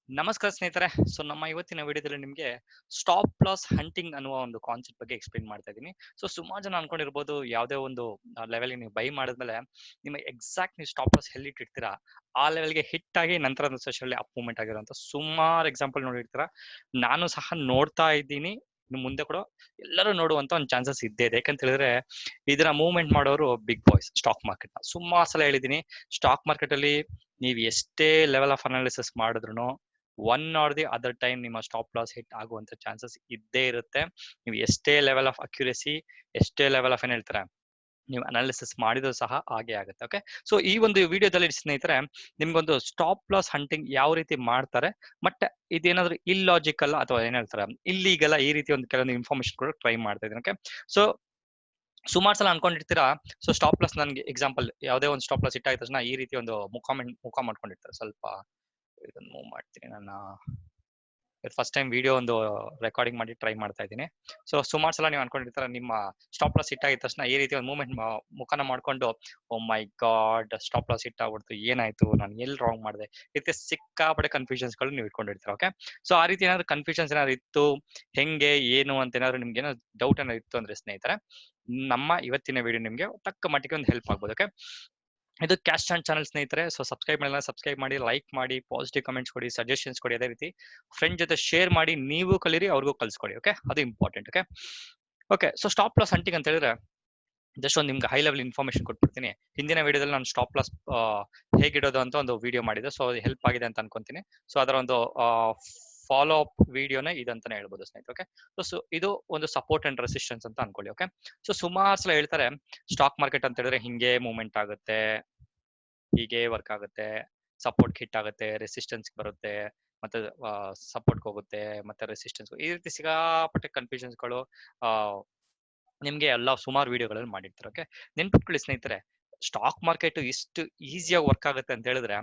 ನಮಸ್ಕಾರ ಸ್ನೇಹಿತರೆ. ಸೊ ನಮ್ಮ ಇವತ್ತಿನ ವಿಡಿಯೋದಲ್ಲಿ ನಿಮಗೆ ಸ್ಟಾಪ್ ಲಾಸ್ ಹಂಟಿಂಗ್ ಅನ್ನುವ ಒಂದು ಕಾನ್ಸೆಪ್ಟ್ ಬಗ್ಗೆ ಎಕ್ಸ್ಪ್ಲೇನ್ ಮಾಡ್ತಾ ಇದ್ದೀನಿ. ಸೊ ಸುಮಾರು ಜನ ಅನ್ಕೊಂಡಿರ್ಬೋದು, ಯಾವುದೇ ಒಂದು ಲೆವೆಲ್ಗೆ ನೀವು ಬೈ ಮಾಡಿದ್ಮೇಲೆ ನಿಮಗೆ ಎಕ್ಸಾಕ್ಟ್ ನೀವು ಸ್ಟಾಪ್ ಲಾಸ್ ಎಲ್ಲಿ ಇಟ್ಟಿರ್ತೀರಾ ಆ ಲೆವೆಲ್ಗೆ ಹಿಟ್ ಆಗಿ ನಂತರ ಒಂದು ಸೆಷನ್ ಅಪ್ ಮೂವ್ಮೆಂಟ್ ಆಗಿರುವಂತ ಸುಮಾರು ಎಕ್ಸಾಂಪಲ್ ನೋಡಿರ್ತೀರಾ. ನಾನು ಸಹ ನೋಡ್ತಾ ಇದ್ದೀನಿ, ಇನ್ನು ಮುಂದೆ ಕೂಡ ಎಲ್ಲರೂ ನೋಡುವಂತ ಒಂದು ಚಾನ್ಸಸ್ ಇದ್ದೇ ಇದೆ. ಯಾಕಂತ ಹೇಳಿದ್ರೆ ಇದರ ಮೂವ್ಮೆಂಟ್ ಮಾಡೋರು ಬಿಗ್ ಬಾಯ್ಸ್ ಸ್ಟಾಕ್ ಮಾರ್ಕೆಟ್. ಸುಮಾರು ಸಲ ಹೇಳಿದೀನಿ, ಸ್ಟಾಕ್ ಮಾರ್ಕೆಟ್ ಅಲ್ಲಿ ನೀವು ಎಷ್ಟೇ ಲೆವೆಲ್ ಆಫ್ ಅನಾಲಿಸಿಸ್ ಮಾಡಿದ್ರು one or the other time ನಿಮ್ಮ ಸ್ಟಾಪ್ ಲಾಸ್ ಹಿಟ್ ಆಗುವಂತ ಚಾನ್ಸಸ್ ಇದ್ದೇ ಇರುತ್ತೆ. ನೀವು ಎಷ್ಟೇ ಲೆವೆಲ್ ಆಫ್ ಅಕ್ಯುರೇಸಿ, ಎಷ್ಟೇ ಲೆವೆಲ್ ಆಫ್ ಏನ್ ಹೇಳ್ತಾರೆ ನೀವು ಅನಾಲಿಸಿಸ್ ಮಾಡಿದ್ರು ಸಹ ಹಾಗೆ ಆಗುತ್ತೆ. ಓಕೆ, ಸೊ ಈ ಒಂದು ವಿಡಿಯೋದಲ್ಲಿ ಸ್ನೇಹಿತರೆ ನಿಮ್ಗೊಂದು ಸ್ಟಾಪ್ ಲಾಸ್ ಹಂಟಿಂಗ್ ಯಾವ ರೀತಿ ಮಾಡ್ತಾರೆ, ಬಟ್ ಇದೇನಾದ್ರು ಇಲ್ಲಾಜಿಕಲ್ ಅಥವಾ ಏನ್ ಹೇಳ್ತಾರೆ ಇಲ್ಲೀಗಲ್, ಈ ರೀತಿ ಒಂದು ಕೆಲವೊಂದು ಇನ್ಫಾರ್ಮೇಶನ್ ಕೂಡ ಟ್ರೈ ಮಾಡ್ತಾ ಇದ್ದೀನಿ. ಓಕೆ, ಸೊ ಸುಮಾರು ಸಲ ಅನ್ಕೊಂಡಿರ್ತೀರಾ, ಸೊ ಸ್ಟಾಪ್ ಲಾಸ್ ನನ್ಗೆ ಎಕ್ಸಾಂಪಲ್ ಯಾವುದೇ ಒಂದು ಸ್ಟಾಪ್ ಲಾಸ್ ಹಿಟ್ ಆದ ತಕ್ಷಣ ಈ ರೀತಿ ಒಂದು ಮುಖ ಮಾಡ್ಕೊಂಡಿರ್ತಾರೆ. ಸ್ವಲ್ಪ ಇದನ್ನ ಮೂವ್ ಮಾಡ್ತೀನಿ, ನನ್ನ ಫಸ್ಟ್ ಟೈಮ್ ವಿಡಿಯೋ ಒಂದು ರೆಕಾರ್ಡಿಂಗ್ ಮಾಡಿ ಟ್ರೈ ಮಾಡ್ತಾ ಇದ್ದೀನಿ. ಸೊ ಸುಮಾರು ಸಲ ನೀವು ಅನ್ಕೊಂಡಿರ್ತಾರೆ, ನಿಮ್ಮ ಸ್ಟಾಪ್ ಲಾಸ್ ಹಿಟ್ ಆಗಿದ ತಕ್ಷಣ ಈ ರೀತಿ ಒಂದು ಮೂವ್ಮೆಂಟ್ ಮುಖನ ಮಾಡ್ಕೊಂಡು, ಓ ಮೈ ಗಾಡ್ ಸ್ಟಾಪ್ ಲಾಸ್ ಹಿಟ್ ಆಗ್ಬಿಡ್ತು, ಏನಾಯ್ತು, ನಾನು ಎಲ್ಲಿ ರಾಂಗ್ ಮಾಡಿದೆ, ಈ ರೀತಿ ಸಿಕ್ಕಾಪಡೆ ಕನ್ಫ್ಯೂಷನ್ಸ್ ಗಳು ನೀವು ಇಟ್ಕೊಂಡಿರ್ತೀರ. ಓಕೆ, ಸೊ ಆ ರೀತಿ ಏನಾದ್ರು ಕನ್ಫ್ಯೂಷನ್ಸ್ ಏನಾದ್ರು ಇತ್ತು, ಹೆಂಗೆ ಏನು ಅಂತ ಏನಾದ್ರು ನಿಮ್ಗೆ ಏನೋ ಡೌಟ್ ಏನಾದ್ರು ಇತ್ತು ಅಂದ್ರೆ ಸ್ನೇಹಿತರೆ, ನಮ್ಮ ಇವತ್ತಿನ ವಿಡಿಯೋ ನಿಮ್ಗೆ ತಕ್ಕ ಮಟ್ಟಿಗೆ ಒಂದು ಹೆಲ್ಪ್ ಆಗ್ಬೋದು. ಓಕೆ, ಇದು ಕ್ಯಾಶ್ ಅಂಡ್ ಚಾನಲ್ ಸ್ನೇಹಿತರೆ. ಸೊ ಸಬ್ಸ್ಕ್ರೈಬ್ ಮಾಡಿಲ್ಲ, ಸಬ್ಸ್ಕ್ರೈಬ್ ಮಾಡಿ, ಲೈಕ್ ಮಾಡಿ, ಪಾಸಿಟಿವ್ ಕಮೆಂಟ್ಸ್ ಕೊಡಿ, ಸಜೆಷನ್ಸ್ ಕೊಡಿ, ಅದೇ ರೀತಿ ಫ್ರೆಂಡ್ ಜೊತೆ ಶೇರ್ ಮಾಡಿ, ನೀವು ಕಲೀರಿ, ಅವ್ರಿಗೂ ಕಲ್ಸ್ಕೊಡಿ. ಓಕೆ, ಅದು important. Okay okay so stop loss hunting ಅಂತ ಹೇಳಿದ್ರೆ ಜಸ್ಟ್ ಒಂದು ನಿಮ್ಗೆ ಹೈ ಲೆವೆಲ್ ಇನ್ಫಾರ್ಮೇಶನ್ ಕೊಟ್ಬಿಡ್ತೀನಿ. ಹಿಂದಿನ ವಿಡಿಯೋದಲ್ಲಿ ನಾನು ಸ್ಟಾಪ್ ಲಾಸ್ ಹೇಗಿಡೋದು ಅಂತ ಒಂದು ವಿಡಿಯೋ ಮಾಡಿದೆ, ಸೊ ಅದು ಹೆಲ್ಪ್ ಆಗಿದೆ ಅಂತ ಅನ್ಕೊಂತೀನಿ. ಸೊ ಅದರ ಒಂದು ಫಾಲೋ ಅಪ್ ವಿಡಿಯೋನೇ ಇದಂತಾನೆ ಹೇಳ್ಬೋದು ಸ್ನೇಹಿತರೆ. ಓಕೆ, ಸೊ ಇದು ಒಂದು ಸಪೋರ್ಟ್ ಅಂಡ್ ರೆಸಿಸ್ಟೆನ್ಸ್ ಅಂತ ಅನ್ಕೊಳ್ಳಿ. ಓಕೆ, ಸೊ ಸುಮಾರು ಸಲ ಹೇಳ್ತಾರೆ ಸ್ಟಾಕ್ ಮಾರ್ಕೆಟ್ ಅಂತ ಹೇಳಿದ್ರೆ ಹಿಂಗೆ ಮೂವ್ಮೆಂಟ್ ಆಗುತ್ತೆ, ಹೀಗೆ ವರ್ಕ್ ಆಗುತ್ತೆ, ಸಪೋರ್ಟ್ ಹಿಟ್ ಆಗುತ್ತೆ, ರೆಸಿಸ್ಟೆನ್ಸ್ ಬರುತ್ತೆ, ಮತ್ತೆ ಸಪೋರ್ಟ್ ಹೋಗುತ್ತೆ, ಮತ್ತೆ ರೆಸಿಸ್ಟೆನ್ಸ್, ಈ ರೀತಿ ಸಿಗಾಪಟ್ಟೆ ಕನ್ಫ್ಯೂಷನ್ಸ್ ಗಳು ನಿಮ್ಗೆ ಎಲ್ಲ ಸುಮಾರು ವಿಡಿಯೋಗಳಲ್ಲಿ ಮಾಡಿರ್ತಾರೆ. ಓಕೆ, ನೆನ್ಪಿಟ್ಕೊಳ್ಳಿ ಸ್ನೇಹಿತರೆ, ಸ್ಟಾಕ್ ಮಾರ್ಕೆಟ್ ಇಷ್ಟು ಈಸಿಯಾಗಿ ವರ್ಕ್ ಆಗುತ್ತೆ ಅಂತ ಹೇಳಿದ್ರೆ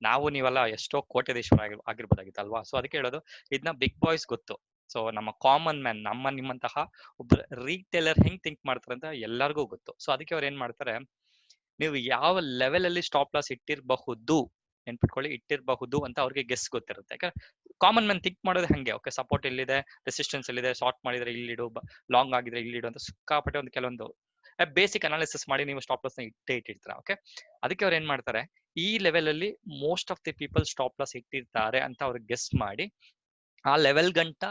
ನಾವು ನೀವೆಲ್ಲ ಎಷ್ಟೋ ಕೋಟ್ಯಾಧೀಶ್ವರ ಆಗಿರ್ಬೋದಾಗಿತ್ತು ಅಲ್ವಾ. ಸೊ ಅದಕ್ಕೆ ಹೇಳೋದು, ಇದನ್ನ ಬಿಗ್ ಬಾಯ್ಸ್ ಗೊತ್ತು. ಸೊ ನಮ್ಮ ಕಾಮನ್ ಮ್ಯಾನ್, ನಿಮ್ಮಂತಹ ಒಬ್ಬ ರೀಟೇಲರ್ ಹೆಂಗ್ ಥಿಂಕ್ ಮಾಡ್ತಾರೆ ಅಂತ ಎಲ್ಲರಿಗೂ ಗೊತ್ತು. ಸೊ ಅದಕ್ಕೆ ಅವ್ರು ಏನ್ ಮಾಡ್ತಾರೆ, ನೀವು ಯಾವ ಲೆವೆಲ್ ಅಲ್ಲಿ ಸ್ಟಾಪ್ ಲಾಸ್ ಇಟ್ಟಿರಬಹುದು, ನೆನ್ಪಿಟ್ಕೊಳ್ಳಿ ಇಟ್ಟಿರಬಹುದು ಅಂತ ಅವ್ರಿಗೆ ಗೆಸ್ ಗೊತ್ತಿರುತ್ತೆ. ಯಾಕಂದ್ರೆ ಕಾಮನ್ ಮ್ಯಾನ್ ಥಿಂಕ್ ಮಾಡೋದು ಹಂಗೆ. ಓಕೆ, ಸಪೋರ್ಟ್ ಎಲ್ಲಿದೆ, ರೆಸಿಸ್ಟೆನ್ಸ್ ಎಲ್ಲಿದೆ, ಶಾರ್ಟ್ ಮಾಡಿದ್ರೆ ಇಲ್ಲಿಡು, ಲಾಂಗ್ ಆಗಿದ್ರೆ ಇಲ್ಲಿಡು ಅಂತ ಸಿಕ್ಕಾಪಟ್ಟೆ ಒಂದು ಕೆಲವೊಂದು ಬೇಸಿಕ್ ಅನಾಲಿಸಿಸ್ ಮಾಡಿ ನೀವು ಸ್ಟಾಪ್ ಲಾಸ್ ನ ಇಟ್ಟಿರ್ತೀರ. ಓಕೆ, ಅದಕ್ಕೆ ಅವ್ರು ಏನ್ ಮಾಡ್ತಾರೆ, ಈ ಲೆವೆಲ್ ಅಲ್ಲಿ most of the people stop loss ಇಟ್ಟಿರ್ತಾರೆ ಅಂತ ಅವ್ರಿಗೆ ಗೆಸ್ ಮಾಡಿ ಆ ಲೆವೆಲ್ ಗಂಟ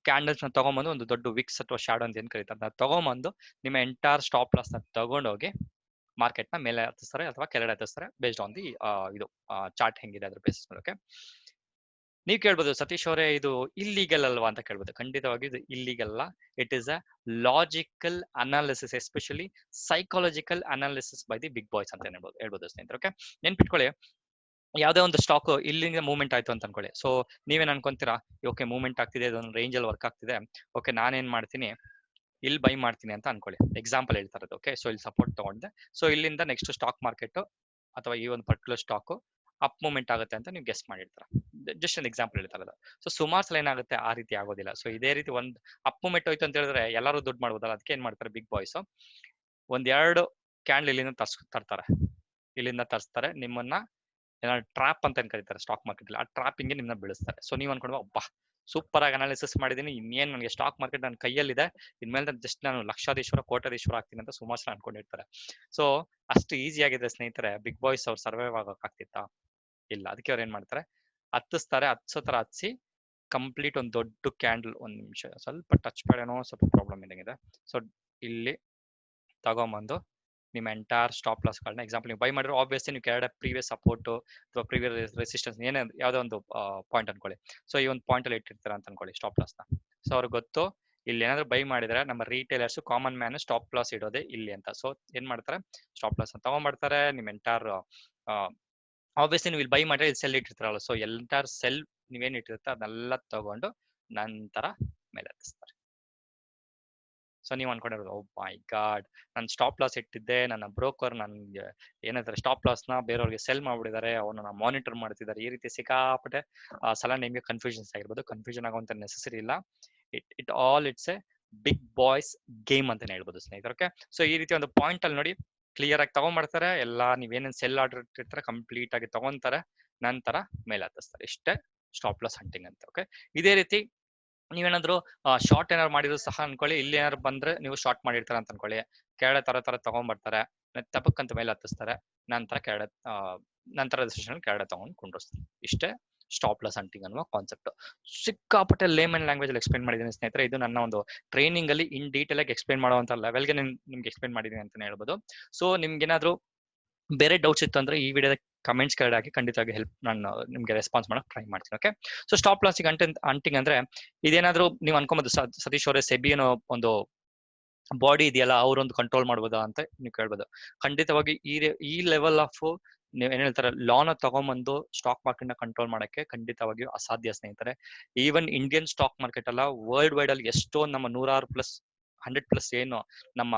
ಕ್ಯಾಂಡಲ್ಸ್ ನ ತಗೊಂಬಂದು, ಒಂದು ದೊಡ್ಡ ವಿಕ್ಸ್ ಅಥವಾ ಶಾಡೋ ಅಂತ ಏನ್ ಕರೀತಾರೆ, ಅದನ್ನ ತಗೊಂಬಂದು ನಿಮ್ಮ ಎಂಟೈರ್ ಸ್ಟಾಪ್ ಲಾಸ್ ನ ತಗೊಂಡೋಗಿ ಮಾರ್ಕೆಟ್ ನ ಮೇಲೆ ಹತ್ತಿಸ್ತಾರೆ ಅಥವಾ ಕೆಳಗಡೆ ಹತ್ತಿಸ್ತಾರೆ, ಬೇಸ್ಡ್ ಆನ್ ದಿ ಇದು ಚಾರ್ಟ್ ಹೆಂಗಿದೆ ಅದ್ರ ಬೇಸಿಸ್ ಮೇಲೆ. ಓಕೆ, ನೀವು ಕೇಳ್ಬೋದು, ಸತೀಶ್ ಅವರೇ ಇದು ಇಲ್ಲಿಗಲ್ ಅಲ್ವಾ ಅಂತ ಕೇಳ್ಬೋದು. ಖಂಡಿತವಾಗಿ ಇದು ಇಲ್ಲಿಗಲ್ ಅಲ್ಲ. It is a logical analysis, especially psychological analysis by the big boys ಅಂತ ಹೇಳ್ಬೋದು ಸ್ನೇಹಿತರೆ. ಓಕೆ, ನೆನ್ಪಿಟ್ಕೊಳ್ಳಿ, ಯಾವ್ದೇ ಒಂದು ಸ್ಟಾಕ್ ಇಲ್ಲಿಂದ ಮೂವ್ಮೆಂಟ್ ಆಯ್ತು ಅಂತ ಅನ್ಕೊಳ್ಳಿ. ಸೊ ನೀವೇನ್ ಅನ್ಕೊಂತೀರಾ, ಓಕೆ ಮೂವ್ಮೆಂಟ್ ಆಗ್ತಿದೆ, ಇದೊಂದು ರೇಂಜ್ ಅಲ್ಲಿ ವರ್ಕ್ ಆಗ್ತಿದೆ, ಓಕೆ ನಾನೇನ್ ಮಾಡ್ತೀನಿ, ಇಲ್ಲಿ ಬೈ ಮಾಡ್ತೀನಿ ಅಂತ ಅನ್ಕೊಳ್ಳಿ. ಎಕ್ಸಾಂಪಲ್ ಹೇಳ್ತಾ ಇರೋದು. ಓಕೆ, ಸೊ ಇಲ್ಲಿ ಸಪೋರ್ಟ್ ತಗೊಂಡೆ, ಸೊ ಇಲ್ಲಿಂದ ನೆಕ್ಸ್ಟ್ ಸ್ಟಾಕ್ ಮಾರ್ಕೆಟ್ ಅಥವಾ ಈ ಒಂದು ಪರ್ಟಿಕ್ಯುಲರ್ ಸ್ಟಾಕ್ ಅಪ್ ಮೂವ್ಮೆಂಟ್ ಆಗುತ್ತೆ ಅಂತ ನೀವು ಗೆಸ್ ಮಾಡಿರ್ತಾರ. ಜಸ್ಟ್ ಒಂದು ಎಕ್ಸಾಂಪಲ್ ಹೇಳ್ತಾ ಇರೋದು. ಸೊ ಸುಮಾರು ಸಲ ಏನಾಗುತ್ತೆ, ಆ ರೀತಿ ಆಗೋದಿಲ್ಲ. ಸೊ ಇದೇ ರೀತಿ ಒಂದು ಅಪ್ ಮೂವ್ಮೆಂಟ್ ಹೋಯ್ತು ಅಂತ ಹೇಳಿದ್ರೆ ಎಲ್ಲರೂ ದುಡ್ಡು ಮಾಡ್ಬೋದಲ್ಲ. ಅದಕ್ಕೆ ಏನ್ ಮಾಡ್ತಾರೆ ಬಿಗ್ ಬಾಯ್ಸ್, ಒಂದೆರಡು ಕ್ಯಾಂಡಲ್ ಇಲ್ಲಿಂದ ತರ್ತಾರೆ, ಇಲ್ಲಿಂದ ತರಿಸ್ತಾರೆ, ನಿಮ್ಮನ್ನ ಏನಾದ್ರು ಟ್ರಾಪ್ ಅಂತ ಏನ್ ಕರೀತಾರೆ ಸ್ಟಾಕ್ ಮಾರ್ಕೆಟ್ ಅಲ್ಲಿ, ಆ ಟ್ರಾಪಿಂಗ್ ನಿಮ್ಮನ್ನ ಬೀಳಿಸ್ತಾರೆ. ಸೊ ನೀವು ಅನ್ಕೊಂಡು, ಅಬ್ಬಾ ಸೂಪರ್ ಆಗಿ ಅನಾಲಿಸಿಸ್ ಮಾಡಿದೀನಿ, ಇನ್ನೇನ್ ನನಗೆ ಸ್ಟಾಕ್ ಮಾರ್ಕೆಟ್ ನನ್ನ ಕೈಯಲ್ಲಿದೆ, ಇನ್ಮೇಲೆ ಜಸ್ಟ್ ನಾನು ಲಕ್ಷಾಧೀಶ್ವರ ಕೋಟ್ಯಾಧೀಶ್ವರ ಆಗ್ತೀನಿ ಅಂತ ಸುಮಾರು ಸಲ ಅನ್ಕೊಂಡಿರ್ತಾರೆ. ಸೊ ಅಷ್ಟು ಈಸಿ ಆಗಿದೆ ಸ್ನೇಹಿತರೆ, ಬಿಗ್ ಬಾಯ್ಸ್ ಅವ್ರು ಸರ್ವೈವ್ ಆಗಕ್ ಆಗ್ತಿತ್ತಾ? ಇಲ್ಲ. ಅದಕ್ಕೆ ಅವ್ರು ಏನ್ ಮಾಡ್ತಾರೆ, ಹತ್ತಿಸ್ತಾರೆ, ಹತ್ಸೋ ತರ ಹತ್ಸಿ ಕಂಪ್ಲೀಟ್ ಒಂದು ದೊಡ್ಡ ಕ್ಯಾಂಡಲ್, ಒಂದ್ ನಿಮಿಷ ಸ್ವಲ್ಪ ಟಚ್ ಮಾಡೇನೋ ಸ್ವಲ್ಪ ಪ್ರಾಬ್ಲಮ್ ಇದ್ದಂಗಿದೆ. ಸೊ ಇಲ್ಲಿ ತಗೊಂಬಂದು ನಿಮ್ಮ ಎಂಟೈರ್ ಸ್ಟಾಪ್ ಲಾಸ್ ಗಳನ್ನ, ಎಕ್ಸಾಂಪಲ್ ನೀವು ಬೈ ಮಾಡಿದ್ರೆ ಆಬ್ವಿಯಸ್ಲಿ ನೀವು ಕೆಳಗಡೆ ಪ್ರೀವಿಯಸ್ ಸಪೋರ್ಟ್ ಅಥವಾ ಪ್ರೀವಿಯಸ್ ರೆಸಿಸ್ಟೆನ್ಸ್ ಏನೇ ಯಾವ್ದೋ ಒಂದು ಪಾಯಿಂಟ್ ಅನ್ಕೊಳ್ಳಿ. ಸೊ ಈ ಒಂದು ಪಾಯಿಂಟ್ ಅಲ್ಲಿ ಇಟ್ಟಿರ್ತಾರ ಅಂತ ಅನ್ಕೊಳ್ಳಿ ಸ್ಟಾಪ್ ಲಾಸ್ ನ. ಸೊ ಅವ್ರಿಗೆ ಗೊತ್ತು, ಇಲ್ಲಿ ಏನಾದ್ರು ಬೈ ಮಾಡಿದ್ರೆ ನಮ್ಮ retailers common man stop loss ಇಡೋದೇ ಇಲ್ಲಿ ಅಂತ. ಸೊ ಏನ್ ಮಾಡ್ತಾರೆ, ಸ್ಟಾಪ್ ಲಾಸ್ ತಗೊಂಡ್ಬರ್ತಾರೆ. ನಿಮ್ ಎಂಟೈರ್ ಆಬ್ವಿಯಸ್ಲಿ ನೀವು ಇಲ್ಲಿ ಬೈ ಮಾಡಿದ್ರೆ ಇಲ್ಲಿ ಸೆಲ್ ಇಟ್ಟಿರ್ತಾರಲ್ಲ, ಸೊ ಎಂಟೈರ್ ಸೆಲ್ ನೀವೇನ್ ಇಟ್ಟಿರ್ತಾರೆ ಅದನ್ನೆಲ್ಲ ತಗೊಂಡು ನಂತರ ಮೇಲೆ ಹತ್ತಿಸ್ತಾರೆ. ಸೊ ನೀವು ಅನ್ಕೊಂಡಿರೋದು, ಓ ಮೈ ಗಾಡ್, ನಾನು ಸ್ಟಾಪ್ ಲಾಸ್ ಇಟ್ಟಿದ್ದೆ, ನನ್ನ ಬ್ರೋಕರ್ ನನ್ಗೆ ಏನಂತಾರೆ ಸ್ಟಾಪ್ ಲಾಸ್ ನ ಬೇರೆಯವ್ರಿಗೆ ಸೆಲ್ ಮಾಡ್ಬಿಟ್ಟಿದ್ದಾರೆ, ಅವನ್ನ ಮಾನಿಟರ್ ಮಾಡ್ತಿದ್ದಾರೆ, ಈ ರೀತಿ ಸಿಕ್ಕಾಪಟ್ಟೆ ಸಲ ನಿಮ್ಗೆ ಕನ್ಫ್ಯೂಷನ್ಸ್ ಆಗಿರ್ಬೋದು. ಕನ್ಫ್ಯೂಷನ್ ಆಗುವಂತ ನೆಸೆಸರಿ ಇಲ್ಲ. It's a big boys game ಅಂತಾನೆ ಹೇಳ್ಬೋದು ಸ್ನೇಹಿತರೆ. ಓಕೆ, ಸೊ ಈ ರೀತಿ ಒಂದು ಪಾಯಿಂಟ್ ಅಲ್ಲಿ ನೋಡಿ ಕ್ಲಿಯರ್ ಆಗಿ ತಗೊಂಡ್ಬರ್ತಾರೆ, ಎಲ್ಲ ನೀವೇನೇನ್ ಸೆಲ್ ಆರ್ಡರ್ ಇಟ್ಟಿರ್ತಾರೆ ಕಂಪ್ಲೀಟ್ ಆಗಿ ತಗೊಂತಾರೆ, ನಂತರ ಮೇಲೆ ಹತ್ತಿಸ್ತಾರೆ. ಇಷ್ಟೇ ಸ್ಟಾಪ್ ಲಾಸ್ ಹಂಟಿಂಗ್ ಅಂತ. ಓಕೆ, ಇದೇ ರೀತಿ ನೀವೇನಾದ್ರು ಶಾರ್ಟ್ ಏನಾದ್ರು ಮಾಡಿದ್ರು ಸಹ ಅನ್ಕೊಳ್ಳಿ, ಇಲ್ಲಿ ಏನಾದ್ರು ಬಂದ್ರೆ ನೀವು ಶಾರ್ಟ್ ಮಾಡಿರ್ತಾರ ಅಂತ ಅನ್ಕೊಳ್ಳಿ, ಕೆಳಗಡೆ ತರ ತಗೊಂಡ್ಬರ್ತಾರೆ, ತಪಕ್ಕಂತ ಮೇಲೆ ಹತ್ತಿಸ್ತಾರೆ, ನಂತರ ಕೆಳಗಡೆ ನಂತರ ಸೆಷನ್ ಕೆಳಗಡೆ ತಗೊಂಡು ಕುಂಡ್ರಿಸ್ತಾರೆ. ಇಷ್ಟೇ ಸ್ಟಾಪ್ ಲಾಸ್ ಹಂಟಿಂಗ್ ಅನ್ನುವ ಕಾನ್ಸೆಪ್ಟ್. ಸಿಕ್ಕಾಪಟ್ಟೆ ಲೇಮನ್ ಲ್ಯಾಂಗ್ವೇಜ್ ಅಲ್ಲಿ ಎಕ್ಸ್ಪ್ಲೇನ್ ಮಾಡಿದ್ದೀನಿ ಸ್ನೇಹಿತರೆ. ಇದು ನನ್ನ ಒಂದು ಟ್ರೈನಿಂಗ್ ಅಲ್ಲಿ ಇನ್ ಡೀಟೇಲ್ ಆಗಿ ಎಕ್ಸ್ಪ್ಲೇನ್ ಮಾಡುವಂತ ಲೆವೆಲ್ಗೆ ನಿಮ್ಗೆ ಎಕ್ಸ್ಪ್ಲೇನ್ ಮಾಡಿದ್ದೀನಿ ಅಂತಾನೆ ಹೇಳ್ಬೋದು. ಸೊ ನಿಮ್ಗೆ ಏನಾದ್ರು ಬೇರೆ ಡೌಟ್ಸ್ ಇತ್ತು ಅಂದ್ರೆ ಈ ವಿಡಿಯೋದ ಕಮೆಂಟ್ಸ್ ಕೆಳಗೆ ಹಾಕಿ, ಖಂಡಿತವಾಗಿ ನಾನು ನಿಮ್ಗೆ ರೆಸ್ಪಾನ್ಸ್ ಮಾಡಕ್ ಟ್ರೈ ಮಾಡ್ತೀನಿ. ಓಕೆ, ಸೊ ಸ್ಟಾಪ್ ಲಾಸಿಗೆ ಹಂಟಿಂಗ್ ಅಂದ್ರೆ ಇದೇನಾದ್ರು ನೀವು ಅನ್ಕೊಂಬೋದು, ಸತೀಶ್ ಅವರೇ ಸೆಬಿ ಅನ್ನೋ ಒಂದು ಬಾಡಿ ಇದೆಯಲ್ಲ, ಅವ್ರೊಂದು ಕಂಟ್ರೋಲ್ ಮಾಡ್ಬೋದಾ ಅಂತ ನೀವು ಕೇಳ್ಬೋದು. ಖಂಡಿತವಾಗಿ ಈ ಲೆವೆಲ್ ಆಫ್ ನೀವು ಏನ್ ಹೇಳ್ತಾರೆ ಲಾನ ತಗೊಂಬಂದು ಸ್ಟಾಕ್ ಮಾರ್ಕೆಟ್ ನ ಕಂಟ್ರೋಲ್ ಮಾಡಕ್ಕೆ ಖಂಡಿತವಾಗಿಯೂ ಅಸಾಧ್ಯ ಸ್ನೇಹಿತರೆ. ಈವನ್ ಇಂಡಿಯನ್ ಸ್ಟಾಕ್ ಮಾರ್ಕೆಟ್ ಅಲ್ಲ, ವರ್ಲ್ಡ್ ವೈಡ್ ಅಲ್ಲಿ ಎಷ್ಟೋ ನಮ್ಮ 100+ ಏನು ನಮ್ಮ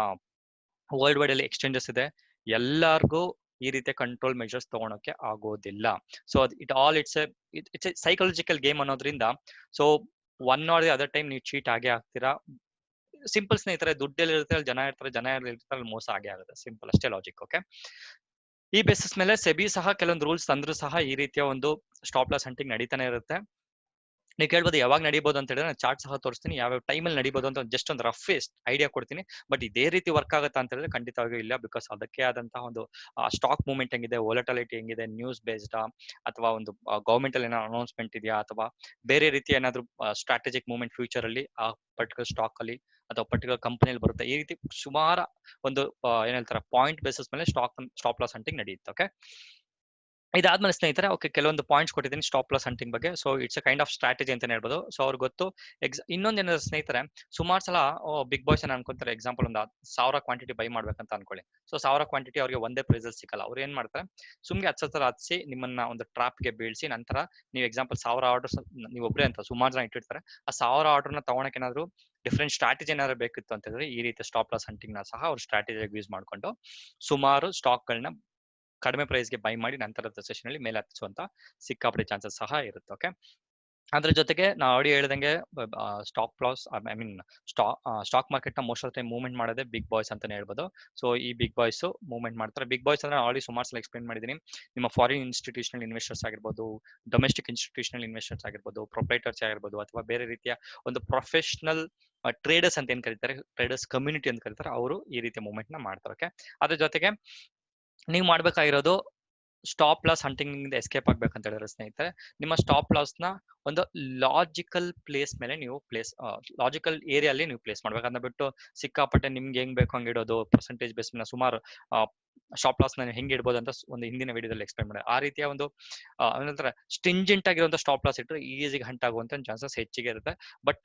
ವರ್ಲ್ಡ್ ವೈಡ್ ಅಲ್ಲಿ ಎಕ್ಸ್ಚೇಂಜಸ್ ಇದೆ, ಎಲ್ಲಾರ್ಗೂ ಈ ರೀತಿಯ ಕಂಟ್ರೋಲ್ ಮೆಜರ್ಸ್ ತಗೊಳಕ್ಕೆ ಆಗೋದಿಲ್ಲ. So it's a psychological game ಅನ್ನೋದ್ರಿಂದ, so one or the other time ನೀವು ಚೀಟ್ ಆಗೇ ಆಗ್ತೀರಾ. ಸಿಂಪಲ್ ಸ್ನೇಹಿತರೆ, ದುಡ್ಡಲ್ಲಿ ಇರುತ್ತೆ ಅಲ್ಲಿ ಜನ ಇರ್ತಾರೆ, ಜನ ಇರ್ತಾರೆ ಅಲ್ಲಿ ಮೋಸ ಆಗೇ ಆಗುತ್ತೆ. ಸಿಂಪಲ್, ಅಷ್ಟೇ ಲಾಜಿಕ್. ಓಕೆ, ಈ ಬೇಸಿಸ್ ಮೇಲೆ ಸೆಬಿ ಸಹ ಕೆಲವೊಂದು ರೂಲ್ಸ್ ತಂದ್ರೂ ಸಹ ಈ ರೀತಿಯ ಒಂದು ಸ್ಟಾಪ್ ಲಾಸ್ ಹಂಟಿಂಗ್ ನಡೀತಾನೆ ಇರುತ್ತೆ. ನೀವು ಕೇಳ್ಬೋದು ಯಾವಾಗ ನಡೀಬಹುದು ಅಂತ ಹೇಳಿದ್ರೆ, ನಾನು ಚಾರ್ಟ್ ಸಹ ತೋರಿಸ್ತೀನಿ, ಯಾವ ಟೈಮಲ್ಲಿ ನಡೀಬಹುದು ಅಂತ ಜಸ್ಟ್ ಒಂದು ರಫ್ ಐಡಿಯಾ ಕೊಡ್ತೀನಿ. ಬಟ್ ಇದೇ ರೀತಿ ವರ್ಕ್ ಆಗುತ್ತಾ ಅಂತ ಹೇಳಿದ್ರೆ ಖಂಡಿತವಾಗಿಯೂ ಇಲ್ಲ. ಬಿಕಾಸ್ ಅದಕ್ಕೆ ಆದಂತಹ ಒಂದು ಸ್ಟಾಕ್ ಮೂವ್ಮೆಂಟ್ ಹೆಂಗಿದೆ, ವೊಲಟಿಲಿಟಿ ಹೆಂಗಿದೆ, ನ್ಯೂಸ್ ಬೇಸ್ಡ್ ಅಥವಾ ಒಂದು ಗವರ್ಮೆಂಟ್ ಅಲ್ಲಿ ಏನೋ ಅನೌನ್ಸ್ಮೆಂಟ್ ಇದೆಯಾ, ಅಥವಾ ಬೇರೆ ರೀತಿ ಏನಾದ್ರು ಸ್ಟ್ರಾಟಜಿಕ್ ಮೂವ್ಮೆಂಟ್ ಫ್ಯೂಚರ್ ಅಲ್ಲಿ ಆ ಪರ್ಟಿಕ್ಯುಲರ್ ಸ್ಟಾಕ್ ಅಲ್ಲಿ ಅಥವಾ ಪರ್ಟಿಕ್ಯುಲರ್ ಕಂಪನಿಯಲ್ಲಿ ಬರುತ್ತೆ. ಈ ರೀತಿ ಸುಮಾರು ಒಂದು ಏನ್ ಹೇಳ್ತಾರೆ ಪಾಯಿಂಟ್ ಬೇಸಿಸ್ ಮೇಲೆ ಸ್ಟಾಪ್ ಲಾಸ್ ಹಂಟಿಂಗ್ ನಡೆಯುತ್ತೆ. ಓಕೆ, ಇದಾದ್ಮೇಲೆ ಸ್ನೇಹಿತರೆ, ಓಕೆ, ಕೆಲವೊಂದು ಪಾಯಿಂಟ್ಸ್ ಕೊಟ್ಟಿದ್ದೀನಿ ಸ್ಟಾಪ್ ಲಾಸ್ ಹಂಟಿಂಗ್ ಬಗ್ಗೆ. So it's a kind of strategy ಅಂತ ಹೇಳ್ಬೋದು. ಸೊ ಅವ್ರಿಗೆ ಗೊತ್ತು. ಇನ್ನೊಂದೇನಾದ್ರು ಸ್ನೇಹಿತರೆ, ಸುಮಾರು ಸಲ ಬಿಗ್ ಬಾಯ್ಸ್ ಏನ್ ಅನ್ಕೊಂತಾರೆ, ಎಕ್ಸಾಂಪಲ್ ಒಂದು 1000 ಕ್ವಾಂಟಿಟಿ ಬೈ ಮಾಡ್ಬೇಕಂತ ಅನ್ಕೊಳ್ಳಿ. ಸೊ 1000 ಕ್ವಾಂಟಿಟಿ ಅವ್ರಿಗೆ ಒಂದೇ ಪ್ರೈಸ್ ಅಲ್ಲಿ ಸಿಗಲ್ಲ. ಅವ್ರು ಏನ್ ಮಾಡ್ತಾರೆ, ಸುಮ್ಗೆ ಹತ್ಸರ ಹತ್ಸಿ ನಿಮ್ಮನ್ನ ಒಂದು ಟ್ರಾಪ್ ಗೆ ಬೀಳ್ಸಿ, ನಂತರ ನೀವು ಎಕ್ಸಾಂಪಲ್ 1000 ಆರ್ಡರ್ಸ್ ನೀವು ಒಬ್ಬರೇ ಅಂತ ಸುಮಾರು ಜನ ಇಟ್ಟಿರ್ತಾರೆ. ಆ 1000 ಆರ್ಡರ್ನ ತಗೊಳಕ್ಕೆ ಏನಾದ್ರು ಡಿಫ್ರೆಂಟ್ ಸ್ಟ್ರಾಟಜಿ ಏನಾದ್ರು ಬೇಕಿತ್ತು ಅಂತ ಹೇಳಿದ್ರೆ, ಈ ರೀತಿ ಸ್ಟಾಪ್ ಲಾಸ್ ಹಂಟಿಂಗ್ ನ ಸಹ ಅವ್ರು ಸ್ಟ್ರಾಟಜಿ ಯೂಸ್ ಮಾಡ್ಕೊಂಡು ಸುಮಾರು ಸ್ಟಾಕ್ ಗಳನ್ನ ಕಡಿಮೆ ಪ್ರೈಸ್ಗೆ ಬೈ ಮಾಡಿ ನಂತರದ ಸೆಷನ್ ಅಲ್ಲಿ ಮೇಲೆ ಹತ್ತಿಸುವಂತ ಸಿಕ್ಕಾಪಟ್ಟೆ ಚಾನ್ಸಸ್ ಸಹ ಇರುತ್ತೆ. ಓಕೆ, ಅದ್ರ ಜೊತೆಗೆ ನಾವು ಆಲ್ರೆಡಿ ಹೇಳ್ದಂಗೆ stop loss I mean stock market ನ ಮೋಸ್ಟ್ ಆಫ್ ಟೈಮ್ ಮೂವ್ಮೆಂಟ್ ಮಾಡೋದೇ ಬಿಗ್ ಬಾಯ್ಸ್ ಅಂತಾನೆ ಹೇಳ್ಬೋದು. ಸೊ ಈ ಬಿಗ್ ಬಾಯ್ಸ್ ಮೂವ್ಮೆಂಟ್ ಮಾಡ್ತಾರೆ. ಬಿಗ್ ಬಾಯ್ಸ್ ಅಂದ್ರೆ ಆಲ್ರೆಡಿ ಸುಮಾರು ಸಲ ಎಕ್ಸ್ಪ್ಲೇನ್ ಮಾಡಿದ್ದೀನಿ. ನಿಮ್ಮ ಫಾರಿನ್ ಇನ್ಸ್ಟಿಟ್ಯೂಷನಲ್ ಇನ್ವೆಸ್ಟರ್ಸ್ ಆಗಿರ್ಬೋದು, ಡೊಮೆಸ್ಟಿಕ್ ಇನ್ಸ್ಟಿಟ್ಯೂಷನಲ್ ಇನ್ವೆಸ್ಟರ್ಸ್ ಆಗಿರ್ಬೋದು, ಪ್ರೊಪ್ರೈಟರ್ಸ್ ಆಗಿರ್ಬೋದು, ಅಥವಾ ಬೇರೆ ರೀತಿಯ ಒಂದು ಪ್ರೊಫೆಷನಲ್ ಟ್ರೇಡರ್ಸ್ ಅಂತ ಏನ್ ಕರೀತಾರೆ, ಟ್ರೇಡರ್ಸ್ ಕಮ್ಯುನಿಟಿ ಅಂತ ಕರೀತಾರೆ, ಅವರು ಈ ರೀತಿಯ ಮೂವ್ಮೆಂಟ್ ನ ಮಾಡ್ತಾರೆ. ಓಕೆ, ಅದ್ರ ಜೊತೆಗೆ ನೀವು ಮಾಡ್ಬೇಕಾಗಿರೋದು ಸ್ಟಾಪ್ ಲಾಸ್ ಹಂಟಿಂಗ್ ನಿಂದ ಎಸ್ಕೇಪ್ ಆಗ್ಬೇಕಂತ ಹೇಳಿದ್ರೆ ಸ್ನೇಹಿತರೆ, ನಿಮ್ಮ ಸ್ಟಾಪ್ ಲಾಸ್ ನ ಒಂದು ಲಾಜಿಕಲ್ ಪ್ಲೇಸ್ ಮೇಲೆ ನೀವು ಲಾಜಿಕಲ್ ಏರಿಯಲ್ಲಿ ನೀವು ಪ್ಲೇಸ್ ಮಾಡ್ಬೇಕಂತ ಬಿಟ್ಟು ಸಿಕ್ಕಾಪಟ್ಟೆ ನಿಮ್ಗೆ ಹೆಂಗ್ ಬೇಕು ಹಂಗೆ ಇಡೋದು, ಪರ್ಸೆಂಟೇಜ್ ಬೇಸ್ ಮೇಲೆ ಸುಮಾರು ಸ್ಟಾಪ್ ಲಾಸ್ ನ ಹೆಂಗೆ ಇಡ್ಬೋದು ಅಂತ ಒಂದು ಹಿಂದಿನ ವಿಡಿಯೋದಲ್ಲಿ ಎಕ್ಸ್ಪ್ಲೇನ್ ಮಾಡಿ. ಆ ರೀತಿಯ ಒಂದು ಏನಂತಾರೆ ಸ್ಟಿಂಜೆಂಟ್ ಆಗಿರುವಂತ ಸ್ಟಾಪ್ ಲಾಸ್ ಇಟ್ಟರೆ ಈಸಿಗೆ ಹಂಟ್ ಆಗುವಂತ ಚಾನ್ಸಸ್ ಹೆಚ್ಚಿಗೆ ಇರುತ್ತೆ. ಬಟ್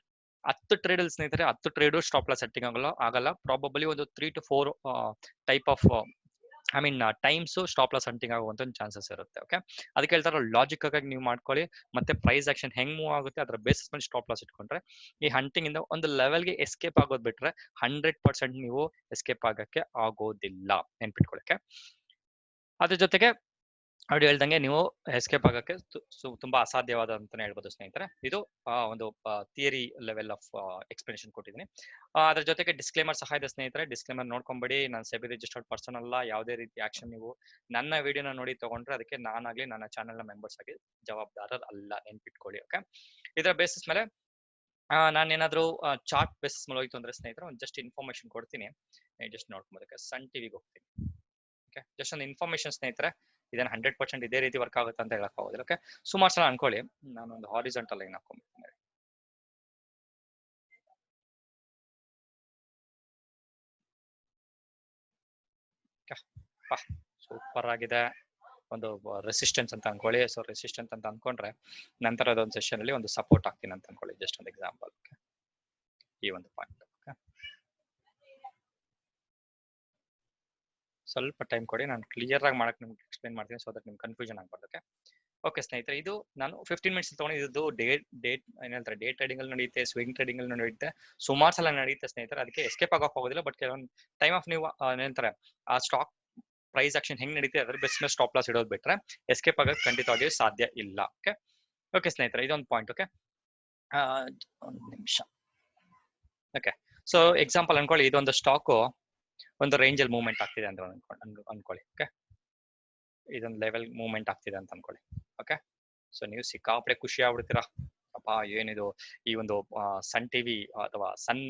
10 ಟ್ರೇಡ್ ಅಲ್ಲಿ ಸ್ನೇಹಿತರೆ 10 ಟ್ರೇಡ್ ಸ್ಟಾಪ್ ಲಾಸ್ ಸೆಟ್ಟಿಂಗ್ ಆಗಲ್ಲ. ಪ್ರಾಬಬಲಿ ಒಂದು 3 to 4 type of times stop loss hunting ಆಗುವಂತ ಚಾನ್ಸಸ್ ಇರುತ್ತೆ. ಓಕೆ, ಅದಕ್ಕೆ ಹೇಳ್ತಾರೆ ಲಾಜಿಕ್ ಆಗಿ ನೀವು ಮಾಡ್ಕೊಳ್ಳಿ, ಮತ್ತೆ ಪ್ರೈಸ್ ಆಕ್ಷನ್ ಹೆಂಗ್ ಮೂವ್ ಆಗುತ್ತೆ ಅದರ ಬೇಸಿಸ್ ಮೇಲೆ ಸ್ಟಾಪ್ ಲಾಸ್ ಇಟ್ಕೊಂಡ್ರೆ ಈ ಹಂಟಿಂಗ್ ಇಂದ ಒಂದು ಲೆವೆಲ್ಗೆ ಎಸ್ಕೇಪ್ ಆಗೋದ್ ಬಿಟ್ರೆ 100% ನೀವು ಎಸ್ಕೇಪ್ ಆಗಕ್ಕೆ ಆಗೋದಿಲ್ಲ, ನೆನ್ಪಿಟ್ಕೊಳ್ಳಕ್ಕೆ. ಅದ್ರ ಜೊತೆಗೆ ಅವ್ರು ಹೇಳ್ದಂಗೆ ನೀವು ಎಸ್ಕೇಪ್ ಆಗಕ್ಕೆ ತುಂಬಾ ಅಸಾಧ್ಯವಾದ ಅಂತಾನೆ ಹೇಳ್ಬೋದು ಸ್ನೇಹಿತರೆ. ಇದು ಒಂದು ಥಿಯರಿ ಲೆವೆಲ್ ಆಫ್ ಎಕ್ಸ್ಪ್ಲನೇಷನ್ ಕೊಟ್ಟಿದ್ದೀನಿ. ಅದ್ರ ಜೊತೆಗೆ ಡಿಸ್ಕ್ಲೇಮರ್ ಸಹ ಇದೆ ಸ್ನೇಹಿತರೆ. ಡಿಸ್ಕ್ಲೇಮರ್ ನೋಡ್ಕೊಂಬಿಡಿ. ನಾನು ಸೆಬಿ ರಿಜಿಸ್ಟರ್ಡ್ ಪರ್ಸನ್ ಅಲ್ಲ. ಯಾವುದೇ ರೀತಿ ಆಕ್ಷನ್ ನೀವು ನನ್ನ ವಿಡಿಯೋನ ನೋಡಿ ತಗೊಂಡ್ರೆ ಅದಕ್ಕೆ ನಾನಾಗ್ಲಿ ನನ್ನ ಚಾನೆಲ್ ನ ಮೆಂಬರ್ಸ್ ಆಗಿ ಜವಾಬ್ದಾರರು ಅಲ್ಲ, ನೆನ್ಪಿಟ್ಕೊಳ್ಳಿ. ಓಕೆ, ಇದರ ಬೇಸಿಸ್ ಮೇಲೆ ನಾನೇನಾದ್ರೂ ಚಾರ್ಟ್ ಬೇಸಿಸ್ ಮೇಲೆ ಹೋಯ್ತು ಅಂದ್ರೆ ಸ್ನೇಹಿತರೆ ಒಂದು ಜಸ್ಟ್ ಇನ್ಫಾರ್ಮೇಶನ್ ಕೊಡ್ತೀನಿ. ಜಸ್ಟ್ ನೋಡ್ಕೊಂಬೋದಕ್ಕೆ ಸನ್ ಟಿವಿಗೆ ಹೋಗ್ತೀನಿ. ಓಕೆ, ಜಸ್ಟ್ ಒಂದು ಇನ್ಫಾರ್ಮೇಶನ್ ಸ್ನೇಹಿತರೆ, ಇದನ್ನ 100% ಇದೇ ರೀತಿ ವರ್ಕ್ ಆಗುತ್ತೆ ಅಂತ ಹೇಳಕ್ ಆಗೋದಿಲ್ಲ. ಓಕೆ, ಸುಮಾರು ಸಲ ಅನ್ಕೊಳ್ಳಿ ನಾನೊಂದು ಹಾರಿಜಾಂಟಲ್ ಲೈನ್ ಹಾಕೊಂಡ್ಬಿಡ್ತೀನಿ. ಸೂಪರ್ ಆಗಿದೆ. ಒಂದು ರೆಸಿಸ್ಟೆನ್ಸ್ ಅಂತ ಅನ್ಕೊಳ್ಳಿ. ಸೊ ರೆಸಿಸ್ಟೆನ್ಸ್ ಅಂತ ಅನ್ಕೊಂಡ್ರೆ ನಂತರ ಅದೊಂದು ಸೆಷನ್ ಅಲ್ಲಿ ಒಂದು ಸಪೋರ್ಟ್ ಆಗ್ತೀನಿ ಅಂತ ಅನ್ಕೊಳ್ಳಿ. ಜಸ್ಟ್ ಒಂದು ಎಕ್ಸಾಂಪಲ್. ಈ ಒಂದು ಪಾಯಿಂಟ್ ಸ್ವಲ್ಪ ಟೈಮ್ ಕೊಡಿ, ನಾನು ಕ್ಲಿಯರ್ ಆಗಿ ಮಾಡಕ್ ನಿಮ್ಗೆ ಎಕ್ಸ್ಪ್ಲೇನ್ ಮಾಡ್ತೀನಿ, ಸೊ ದಟ್ ನಿಮ್ಗೆ ಕನ್ಫ್ಯೂಷನ್ ಆಗ್ಬಾರ್ದು. ಓಕೆ ಸ್ನೇಹಿತರೆ, ಇದು ನಾನು 15 ಮಿನಿಟ್ಸ್ ತಗೊಂಡಿದ್ದು ಡೇಟ್ ಏನ್ ಹೇಳ್ತಾರೆ ಡೇ ಟ್ರೇಡಿಂಗ್ ಅಲ್ಲಿ ನಡೆಯುತ್ತೆ, ಸ್ವಿಂಗ್ ಟ್ರೇಡಿಂಗ್ ಅಲ್ಲಿ ನಡೆಯುತ್ತೆ, ಸುಮಾರು ಸಲ ನಡೆಯುತ್ತೆ ಸ್ನೇಹಿತರೆ. ಅದಕ್ಕೆ ಎಸ್ಕೇಪ್ ಆಗಕ್ಕೆ ಹೋಗೋದಿಲ್ಲ. ಬಟ್ ಕೆಲವೊಂದು ಟೈಮ್ ಆಫ್ ನೀವು ಏನಂತಾರೆ ಆ ಸ್ಟಾಕ್ ಪ್ರೈಸ್ ಆಕ್ಷನ್ ಹೆಂಗ್ ನಡೀತೆ ಅದ್ರ ಬೆಸ್ಟ್ ಮೇಲೆ ಸ್ಟಾಪ್ ಲಾಸ್ ಇಡೋದು ಬಿಟ್ರೆ ಎಸ್ಕೇಪ್ ಆಗಕ್ಕೆ ಖಂಡಿತವಾಗಿಯೂ ಸಾಧ್ಯ ಇಲ್ಲ. ಓಕೆ ಓಕೆ ಸ್ನೇಹಿತರೆ, ಇದೊಂದು ಪಾಯಿಂಟ್. ಓಕೆ, ಒಂದು ನಿಮಿಷ. ಓಕೆ, ಸೊ ಎಕ್ಸಾಂಪಲ್ ಅನ್ಕೊಳ್ಳಿ, ಇದೊಂದು ಸ್ಟಾಕು ಒಂದು ರೇಂಜ್ ಅಲ್ಲಿ ಮೂವ್ಮೆಂಟ್ ಆಗ್ತಿದೆ ಅಂತ ಅನ್ಕೊಳ್ಳಿ. ಓಕೆ, ಇದೊಂದು ಲೆವೆಲ್ ಮೂವ್ಮೆಂಟ್ ಆಗ್ತಿದೆ ಅಂತ ಅನ್ಕೊಳ್ಳಿ. ಓಕೆ, ಸೊ ನೀವು ಸಿಕ್ಕಾಪಟ್ಟೆ ಖುಷಿ ಆಗ್ಬಿಡ್ತೀರಾ, ಅಪ್ಪ ಏನಿದು ಈ ಒಂದು ಸನ್ ಟಿವಿ ಅಥವಾ ಸನ್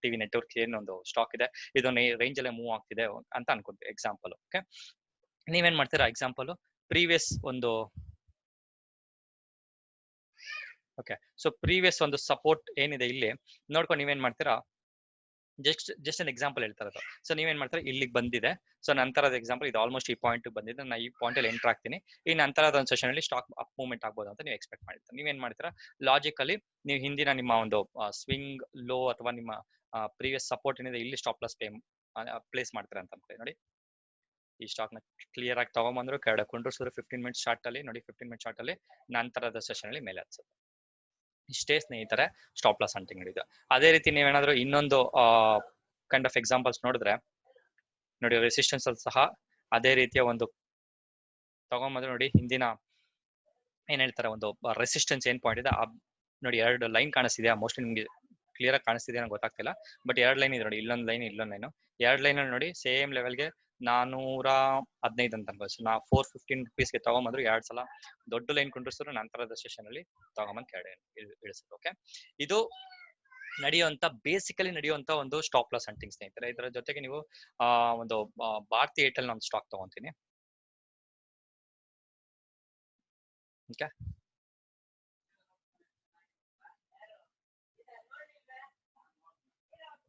ಟಿವಿ ನೆಟ್ವರ್ಕ್ ಏನೊಂದು ಸ್ಟಾಕ್ ಇದೆ, ಇದೊಂದು ರೇಂಜ್ ಅಲ್ಲೇ ಮೂವ್ ಆಗ್ತಿದೆ ಅಂತ ಅನ್ಕೊಂತೀವಿ ಎಕ್ಸಾಂಪಲ್. ಓಕೆ, ನೀವೇನ್ ಮಾಡ್ತೀರಾ ಎಕ್ಸಾಂಪಲ್ ಪ್ರೀವಿಯಸ್ ಒಂದು ಓಕೆ, ಸೊ ಪ್ರೀವಿಯಸ್ ಒಂದು ಸಪೋರ್ಟ್ ಏನಿದೆ ಇಲ್ಲಿ ನೋಡ್ಕೊಂಡು ನೀವೇನ್ ಮಾಡ್ತೀರಾ, ಜಸ್ಟ್ ಒಂದು ಎಕ್ಸಾಂಪಲ್ ಹೇಳ್ತಾ ಇರೋದು. ಸೊ ನೀವೇನ್ ಮಾಡ್ತೀರಾ, ಇಲ್ಲಿಗೆ ಬಂದಿದೆ, ಸೊ ನಂತರದ ಎಕ್ಸಾಂಪಲ್ ಇದು ಆಲ್ಮೋಸ್ಟ್ ಈ ಪಾಯಿಂಟ್ ಬಂದಿದೆ, ನಾನು ಈ ಪಾಯಿಂಟ್ ಅಲ್ಲಿ ಎಂಟರ್ ಆಗ್ತೀನಿ, ಈ ನಂತರದ ಒಂದು ಸೆಷನ್ ಅಲ್ಲಿ ಸ್ಟಾಕ್ ಅಪ್ ಮೂವ್ಮೆಂಟ್ ಆಗ್ಬೋದು ಅಂತ ನೀವು ಎಕ್ಸ್ಪೆಕ್ಟ್ ಮಾಡಿರ್ತೀರಾ. ನೀವೇನ್ ಮಾಡ್ತೀರಾ, ಲಾಜಿಕಲಿ ನೀವು ಹಿಂದಿನ ನಿಮ್ಮ ಒಂದು ಸ್ವಿಂಗ್ ಲೋ ಅಥವಾ ನಿಮ್ಮ ಪ್ರೀವಿಯಸ್ ಸಪೋರ್ಟ್ ಏನಿದೆ ಇಲ್ಲಿ ಸ್ಟಾಪ್ ಲಾಸ್ ಪ್ಲೇಸ್ ಮಾಡ್ತೀರಾ ಅಂತ ಅನ್ಕೊಳ್ಳಿ. ನೋಡಿ ಈ ಸ್ಟಾಕ್ ನ ಕ್ಲಿಯರ್ ಆಗಿ ತಗೊಂಡ್ಬಂದ್ರು, ಕೆಳಗಡೆ ಕುಂಡ್ರಿಸಿದ್ರು 15 ಮಿನಿಟ್ಸ್ ಚಾರ್ಟ್ ಅಲ್ಲಿ. ನೋಡಿ 15 ಮಿನಿಟ್ ಚಾರ್ಟ್ ಅಲ್ಲಿ ನಂತರದ ಸೆಷನ್ ಅಲ್ಲಿ ಮೇಲೆ ಹತ್ಸುತ್ತೆ. ಇಷ್ಟೇ ಸ್ನೇಹಿತರೆ ಸ್ಟಾಪ್ ಲಾಸ್ ಹಂಟಿಂಗ್ ಹಿಡಿದು. ಅದೇ ರೀತಿ ನೀವೇನಾದ್ರೂ ಇನ್ನೊಂದು ಕೈಂಡ್ ಆಫ್ ಎಕ್ಸಾಂಪಲ್ಸ್ ನೋಡಿದ್ರೆ ನೋಡಿ, ರೆಸಿಸ್ಟೆನ್ಸ್ ಅಲ್ಲಿ ಸಹ ಅದೇ ರೀತಿಯ ಒಂದು ತಗೊಂಬಂದ್ರೆ ನೋಡಿ, ಹಿಂದಿನ ಏನ್ ಹೇಳ್ತಾರೆ ಒಂದು ರೆಸಿಸ್ಟೆನ್ಸ್ ಏನ್ ಪಾಯಿಂಟ್ ಇದೆ ನೋಡಿ, ಎರಡು ಲೈನ್ ಕಾಣಿಸ್ತಿದೆ, ಮೋಸ್ಟ್ಲಿ ನಿಮ್ಗೆ ಕ್ಲಿಯರ್ ಆಗಿ ಕಾಣಿಸ್ತಿದೆ ನಂಗೆ ಗೊತ್ತಾಗ್ತಿಲ್ಲ, ಬಟ್ ಎರಡು ಲೈನ್ ಇದೆ ನೋಡಿ, ಇಲ್ಲೊಂದು ಲೈನ್ ಇಲ್ಲೊಂದು ಲೈನ್, ಎರಡು ಲೈನ್ ಅಲ್ಲಿ ನೋಡಿ ಸೇಮ್ ಲೆವೆಲ್ಗೆ 415 ಅಂತ ಅನ್ಬೋದು. ನಾ 415 ರುಪೀಸ್ಗೆ ತಗೊಂಬಂದ್ರು, ಎರಡ್ ಸಲ ದೊಡ್ಡ ಲೈನ್ ಕೊಂಡಿರ್ಸಿದ್ರು, ನಂತರದ ಸೆಷನ್ ಅಲ್ಲಿ ತಗೊಂಬಂದ್ ಕೆಳಗಡೆ ಇಳಿಸಿದ್ರು. ಓಕೆ, ಇದು ನಡೆಯುವಂತ ಬೇಸಿಕಲಿ ನಡೆಯುವಂತ ಒಂದು ಸ್ಟಾಪ್ ಲಾಸ್ ಹಂಟಿಂಗ್ ಸ್ನೇಹಿತರೆ. ಇದರ ಜೊತೆಗೆ ನೀವು ಒಂದು ಭಾರತಿ ಏರ್ಟೆಲ್ ನ ಒಂದು ಸ್ಟಾಕ್ ತಗೊಂತೀನಿ. ಓಕೆ,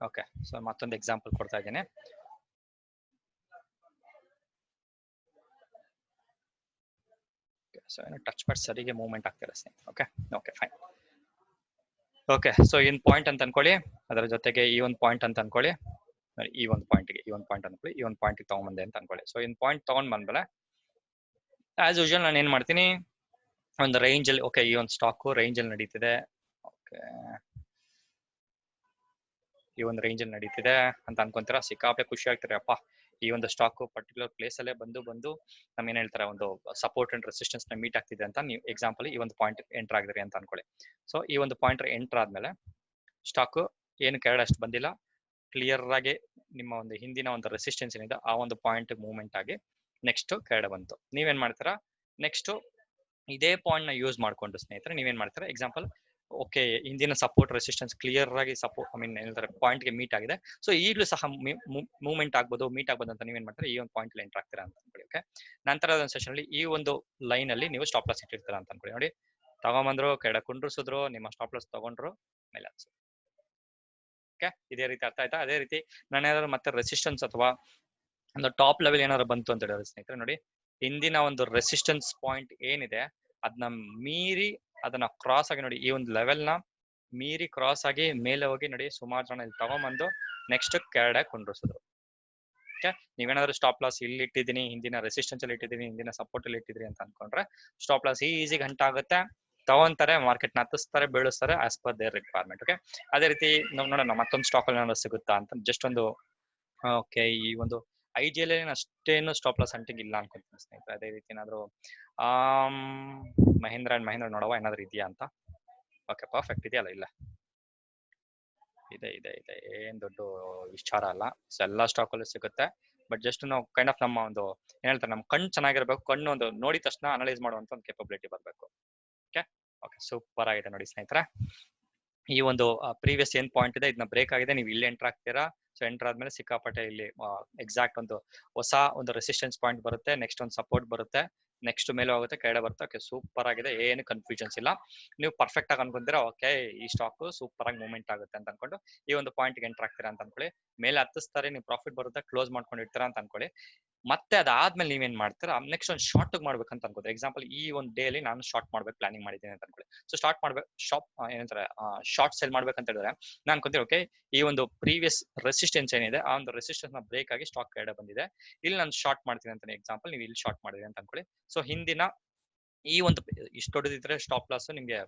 ಓಕೆ, ಸೊ ಮತ್ತೊಂದು ಎಕ್ಸಾಂಪಲ್ ಕೊಡ್ತಾ ಇದ್ದೇನೆ. ಸೊ ಏನು ಟಚ್ ಪ್ಯಾಡ್ ಸರಿಗೆ ಮೂವ್ಮೆಂಟ್ ಆಗ್ತಿದೆ ಸ್ನೇಹಿತರೆ. Okay, okay fine. Okay, so in point ಅಂತ ಅನ್ಕೊಳ್ಳಿ, ಅದರ ಜೊತೆಗೆ ಈ ಒಂದು ಪಾಯಿಂಟ್ ಅಂತ ಅನ್ಕೊಳ್ಳಿ, ಈ ಒಂದು ಪಾಯಿಂಟ್ ಅನ್ಕೊಳ್ಳಿ, ಈ ಒಂದು ಪಾಯಿಂಟ್ ತಗೊಂಡ್ಬಂದೆ ಅಂತ ಅನ್ಕೊಳ್ಳಿ. ಸೊ ಇನ್ ಪಾಯಿಂಟ್ ತಗೊಂಡ್ ಬಂದ್ಮೇಲೆ ಆಸ್ ಯೂಶುವಲ್ ನಾನು ಏನ್ ಮಾಡ್ತೀನಿ, ಒಂದು ರೇಂಜ್ ಅಲ್ಲಿ, ಓಕೆ ಈ ಒಂದು ಸ್ಟಾಕ್ ರೇಂಜ್ ಅಲ್ಲಿ ನಡೀತಿದೆ, ಓಕೆ ಈ ಒಂದು ರೇಂಜ್ ಅಲ್ಲಿ ನಡೀತಿದೆ ಅಂತ ಅನ್ಕೊಂತೀರಾ, ಸಿಕ್ಕಾಪಟ್ಟೆ ಖುಷಿ ಆಗ್ತಾರೆ, ಅಪ್ಪ ಈ ಒಂದು ಸ್ಟಾಕ್ ಪರ್ಟಿಕ್ಯುಲರ್ ಪ್ಲೇಸ್ ಅಲ್ಲೇ ಬಂದು ನಮ್ ಏನ್ ಹೇಳ್ತಾರೆ ಒಂದು ಸಪೋರ್ಟ್ ಅಂಡ್ ರೆಸಿಸ್ಟೆನ್ಸ್ ನ ಮೀಟ್ ಆಗ್ತಿದೆ ಅಂತ ನೀವು ಎಕ್ಸಾಂಪಲ್ ಈ ಒಂದು ಪಾಯಿಂಟ್ ಎಂಟರ್ ಆಗಿದ್ರಿ ಅಂತ ಅನ್ಕೊಳ್ಳಿ. ಸೊ ಈ ಒಂದು ಪಾಯಿಂಟ್ ಎಂಟರ್ ಆದ್ಮೇಲೆ ಸ್ಟಾಕ್ ಏನು ಕೆಳಗಡೆ ಅಷ್ಟು ಬಂದಿಲ್ಲ, ಕ್ಲಿಯರ್ ಆಗಿ ನಿಮ್ಮ ಒಂದು ಹಿಂದಿನ ಒಂದು ರೆಸಿಸ್ಟೆನ್ಸ್ ಏನಿದೆ ಆ ಒಂದು ಪಾಯಿಂಟ್ ಮೂವ್ಮೆಂಟ್ ಆಗಿ ನೆಕ್ಸ್ಟ್ ಕೆಳಗಡೆ ಬಂತು. ನೀವೇನ್ ಮಾಡ್ತೀರಾ, ನೆಕ್ಸ್ಟ್ ಇದೇ ಪಾಯಿಂಟ್ ನ ಯೂಸ್ ಮಾಡ್ಕೊಂಡು ಸ್ನೇಹಿತರೆ ನೀವೇನ್ ಮಾಡ್ತೀರಾ, ಎಕ್ಸಾಂಪಲ್ ಓಕೆ ಹಿಂದಿನ ಸಪೋರ್ಟ್ ರೆಸಿಸ್ಟೆನ್ಸ್ ಕ್ಲಿಯರ್ ಆಗಿ ಸಪೋರ್ಟ್ ಹೇಳ್ತಾರೆ ಪಾಯಿಂಟ್ ಗೆ ಮೀಟ್ ಆಗಿದೆ, ಸೊ ಈಗಲೂ ಸಹ ಮೂವ್ಮೆಂಟ್ ಆಗ್ಬೋದು, ಮೀಟ್ ಆಗ್ಬೋದು ಅಂತ ನೀವೇನ್ ಮಾಡ್ತಾರೆ, ಈ ಒಂದು ಪಾಯಿಂಟ್ ಎಂಟರ್ ಆಗ್ತೀರಾ ಅಂತ ಅನ್ಕೊಳ್ಳಿ. ಓಕೆ, ನಂತರ ಸೆಷನ್ ಅಲ್ಲಿ ಈ ಒಂದು ಲೈನ್ ಅಲ್ಲಿ ನೀವು ಸ್ಟಾಪ್ ಲಾಸ್ ಇಟ್ಟಿರ್ತೀರಾ ಅಂತ ಅನ್ಕೊಳ್ಳಿ. ನೋಡಿ ತಗೊಂಬಂದ್ರು, ಕೆಳಗಡೆ ಕುಂಡ್ರಿಸಿದ್ರು, ನಿಮ್ಮ ಸ್ಟಾಪ್ ಲಾಸ್ ತಗೊಂಡ್ರು, ಮೇಲೆ ಹತ್ಸಿದ್ರು. ಓಕೆ, ಇದೇ ರೀತಿ ಅರ್ಥ ಆಯ್ತಾ? ಅದೇ ರೀತಿ ನಾನು ಏನಾದ್ರು ಮತ್ತೆ ರೆಸಿಸ್ಟೆನ್ಸ್ ಅಥವಾ ಒಂದು ಟಾಪ್ ಲೆವೆಲ್ ಏನಾದ್ರು ಬಂತು ಅಂತ ಹೇಳಿದ್ರೆ ಸ್ನೇಹಿತರೆ ನೋಡಿ, ಹಿಂದಿನ ಒಂದು ರೆಸಿಸ್ಟೆನ್ಸ್ ಪಾಯಿಂಟ್ ಏನಿದೆ ಅದನ್ನ ಮೀರಿ ಅದನ್ನ ಕ್ರಾಸ್ ಆಗಿ ನೋಡಿ, ಈ ಒಂದು ಲೆವೆಲ್ ನ ಮೀರಿ ಕ್ರಾಸ್ ಆಗಿ ಮೇಲೆ ಹೋಗಿ ನೋಡಿ, ಸುಮಾರು ಜನ ಇಲ್ಲಿ ತಗೊಂಬಂದು ನೆಕ್ಸ್ಟ್ ಕೆಳಗಡೆ ಕುಂಡ್ರಿಸಿದ್ರು. ಓಕೆ, ನೀವೇನಾದ್ರೂ ಸ್ಟಾಪ್ ಲಾಸ್ ಇಲ್ಲಿ ಇಟ್ಟಿದ್ದೀನಿ, ಹಿಂದಿನ ರೆಸಿಸ್ಟೆನ್ಸ್ ಅಲ್ಲಿ ಇಟ್ಟಿದ್ದೀನಿ, ಹಿಂದಿನ ಸಪೋರ್ಟ್ ಅಲ್ಲಿ ಇಟ್ಟಿದ್ರಿ ಅಂತ ಅನ್ಕೊಂಡ್ರೆ ಸ್ಟಾಪ್ ಲಾಸ್ ಈಸಿ ಗಂಟೆ ಆಗುತ್ತೆ, ತಗೊಂತಾರೆ, ಮಾರ್ಕೆಟ್ ನ ಹತ್ತಿಸ್ತಾರೆ, ಬೀಳಿಸ್ತಾರೆ as per their requirement. Okay, ಅದೇ ರೀತಿ ನಾವು ನೋಡೋಣ ಮತ್ತೊಂದು ಸ್ಟಾಕ್ ಅಲ್ಲಿ ಏನಾದ್ರು ಸಿಗುತ್ತಾ ಅಂತ ಜಸ್ಟ್ ಒಂದು. ಓಕೆ, ಈ ಒಂದು ಐಜಿಎಲ್ ಅಷ್ಟೇನು ಸ್ಟಾಪ್ ಲಾಸ್ ಹಂಟಿಂಗ್ ಇಲ್ಲ ಅನ್ಕೊಂತೀನಿ ಸ್ನೇಹಿತರೆ. ಅದೇ ರೀತಿ ಏನಾದ್ರು ಮಹೇಂದ್ರ ಅಂಡ್ ಮಹೇಂದ್ರ ನೋಡುವ ಏನಾದ್ರು ಇದೆಯಾ ಅಂತ. ಓಕೆ, ಪರ್ಫೆಕ್ಟ್ ಇದೆಯಲ್ಲ, ಇಲ್ಲ ಇದೆ ಇದೆ ಇದೆ, ಏನ್ ದೊಡ್ಡ ವಿಚಾರ ಅಲ್ಲ. ಸೊ ಎಲ್ಲಾ ಸ್ಟಾಕ್ ಅಲ್ಲೂ ಸಿಗುತ್ತೆ, ಬಟ್ ಜಸ್ಟ್ ನಾವು ಕೈಂಡ್ ಆಫ್ ನಮ್ಮ ಒಂದು ಏನ್ ಹೇಳ್ತಾರೆ, ನಮ್ಮ ಕಣ್ಣು ಚೆನ್ನಾಗಿರ್ಬೇಕು, ಕಣ್ಣು ಒಂದು ನೋಡಿದ ತಕ್ಷಣ ಅನಲೈಸ್ ಮಾಡುವಂತ ಒಂದು ಕೆಪಬಿಲಿಟಿ ಬರಬೇಕು. ಓಕೆ, ಓಕೆ ಸೂಪರ್ ಆಗಿದೆ ನೋಡಿ ಸ್ನೇಹಿತರೆ. ಈ ಒಂದು ಪ್ರೀವಿಯಸ್ ಏನ್ ಪಾಯಿಂಟ್ ಇದೆ ಇದನ್ನ ಬ್ರೇಕ್ ಆಗಿದೆ, ನೀವು ಇಲ್ಲಿ ಎಂಟರ್ ಆಗ್ತೀರಾ. ಸೊ ಎಂಟರ್ ಆದ್ಮೇಲೆ ಸಿಕ್ಕಾಪಟ್ಟೆ ಇಲ್ಲಿ ಎಕ್ಸಾಕ್ಟ್ ಒಂದು ಹೊಸ ಒಂದು ರೆಸಿಸ್ಟೆನ್ಸ್ ಪಾಯಿಂಟ್ ಬರುತ್ತೆ, ನೆಕ್ಸ್ಟ್ ಒಂದು ಸಪೋರ್ಟ್ ಬರುತ್ತೆ, ನೆಕ್ಸ್ಟ್ ಮೇಲೆ ಹೋಗುತ್ತೆ, ಕೆಳಗಡೆ ಬರುತ್ತೆ. ಓಕೆ, ಸೂಪರ್ ಆಗಿದೆ, ಏನು ಕನ್ಫ್ಯೂಷನ್ಸ್ ಇಲ್ಲ, ನೀವು ಪರ್ಫೆಕ್ಟ್ ಆಗಿ ಅನ್ಕೊಂತೀರಾ ಓಕೆ ಈ ಸ್ಟಾಕ್ ಸೂಪರ್ ಆಗಿ ಮೂವ್ಮೆಂಟ್ ಆಗುತ್ತೆ ಅಂತ ಅನ್ಕೊಂಡು ಈ ಒಂದು ಪಾಯಿಂಟ್ ಎಂಟರ್ ಆಗ್ತೀರಾ ಅಂತ ಅನ್ಕೊಳ್ಳಿ. ಮೇಲೆ ಹತ್ತಿಸ್ತಾರೆ, ನೀವು ಪ್ರಾಫಿಟ್ ಬರುತ್ತೆ, ಕ್ಲೋಸ್ ಮಾಡ್ಕೊಂಡಿರ್ತೀರಾ ಅಂತ ಅನ್ಕೊಳ್ಳಿ. ಮತ್ತೆ ಅದಾದ್ಮೇಲೆ ನೀವೇನ್ ಮಾಡ್ತೀರಾ, ನೆಕ್ಸ್ಟ್ ಒಂದು ಶಾರ್ಟ್ ಮಾಡ್ಬೇಕಂತ ಅನ್ಕೋದ್ರೆ, ಎಕ್ಸಾಂಪಲ್ ಈ ಒಂದು ಡೇ ಅಲ್ಲಿ ನಾನು ಶಾರ್ಟ್ ಮಾಡ್ಬೇಕು ಪ್ಲಾನಿಂಗ್ ಮಾಡಿದ್ದೀನಿ ಅಂತ ಅನ್ಕೊಳ್ಳಿ. ಸೊ ಸ್ಟಾರ್ಟ್ ಮಾಡ್ಬೇಕು, ಏನಂತಾರೆ ಶಾರ್ಟ್ ಸೆಲ್ ಮಾಡ್ಬೇಕಂತ ಹೇಳಿದ್ರೆ ನಾನು ಅನ್ಕೊಂತೀನಿ ಓಕೆ ಈ ಒಂದು ಪ್ರೀವಿಯಸ್ ರೆಸಿಸ್ಟೆನ್ಸ್ ಏನಿದೆ ಆ ಒಂದು ರೆಸಿಸ್ಟೆನ್ಸ್ ನ ಬ್ರೇಕ್ ಆಗಿ ಸ್ಟಾಕ್ ಕೆಳಗಡೆ ಬಂದಿದೆ, ಇಲ್ಲಿ ನಾನು ಶಾರ್ಟ್ ಮಾಡ್ತೀನಿ ಅಂತ ಎಕ್ಸಾಂಪಲ್ ನೀವು ಇಲ್ಲಿ ಶಾರ್ಟ್ ಮಾಡಿದ್ರಿ ಅಂತ ಅನ್ಕೊಳ್ಳಿ. ಸೊ ಹಿಂದಿನ ಈ ಒಂದು ಇಷ್ಟು ಹೊಡೆದಿದ್ರೆ ಸ್ಟಾಪ್ ಲಾಸ್ ನಿಮ್ಗೆ